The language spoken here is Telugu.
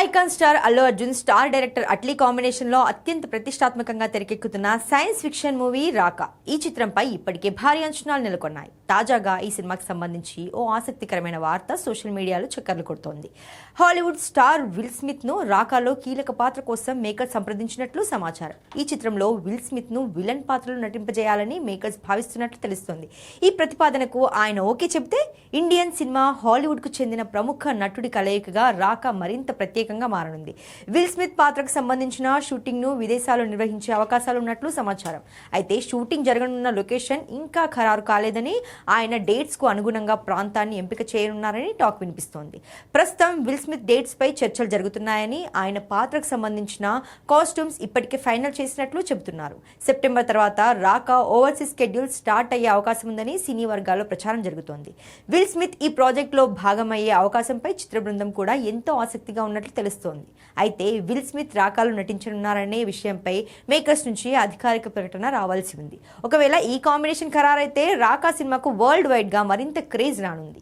Icon star Allu Arjun star director Atlee combination లో అత్యంత ప్రతిష్టాత్మకంగా తెరకెక్కుతున్న సైన్స్ ఫిక్షన్ మూవీ రాకా. ఈ చిత్రంపై ఇప్పటికే భారీ అంచనాలు నెలకొన్నాయి. తాజాగా ఈ సినిమాకి సంబంధించి ఓ ఆసక్తికరమైన వార్త సోషల్ మీడియాలో చక్కర్లు కొడుతోంది. హాలీవుడ్ స్టార్ విల్ స్మిత్ ను రాకాలో కీలక పాత్ర కోసం మేకర్స్ సంప్రదించినట్లు సమాచారం. ఈ చిత్రంలో విల్ స్మిత్ ను విలన్ పాత్రలో నటింపజేయాలని మేకర్స్ భావిస్తున్నట్లు తెలుస్తోంది. ఈ ప్రతిపాదనకు ఆయన ఓకే చెబితే ఇండియన్ సినిమా హాలీవుడ్ కు చెందిన ప్రముఖ నటుడి కలయికగా రాకా మరింత ప్రత్యేకంగా మారనుంది. విల్ స్మిత్ పాత్రకు సంబంధించిన షూటింగ్ ను విదేశాల్లో నిర్వహించే అవకాశాలు ఉన్నట్లు సమాచారం. అయితే షూటింగ్ జరగనున్న లొకేషన్ ఇంకా ఖరారు కాలేదని, ఆయన డేట్స్ కు అనుగుణంగా ప్రాంతాన్ని ఎంపిక చేయనున్నారని టాక్ వినిపిస్తోంది. ప్రస్తుతం విల్ స్మిత్ డేట్స్ పై చర్చలు జరుగుతున్నాయని, ఆయన పాత్రకు సంబంధించిన కాస్ట్యూమ్స్ ఇప్పటికే ఫైనల్ చేసినట్లు చెబుతున్నారు. సెప్టెంబర్ తర్వాత రాకా ఓవర్సీస్ షెడ్యూల్ స్టార్ట్ అయ్యే అవకాశం ఉందని సినీ వర్గాల్లో ప్రచారం జరుగుతోంది. విల్ స్మిత్ ఈ ప్రాజెక్ట్ లో భాగమయ్యే అవకాశంపై చిత్ర బృందం కూడా ఎంతో ఆసక్తిగా ఉన్నట్లు తెలుస్తోంది. అయితే విల్ స్మిత్ రాకాలో నటించనున్నారనే విషయంపై మేకర్స్ నుంచి అధికారిక ప్రకటన రావాల్సి ఉంది. ఒకవేళ ఈ కాంబినేషన్ ఖరారైతే రాకా సినిమాకు వరల్డ్ వైడ్ గా మరింత క్రేజ్ రానుంది.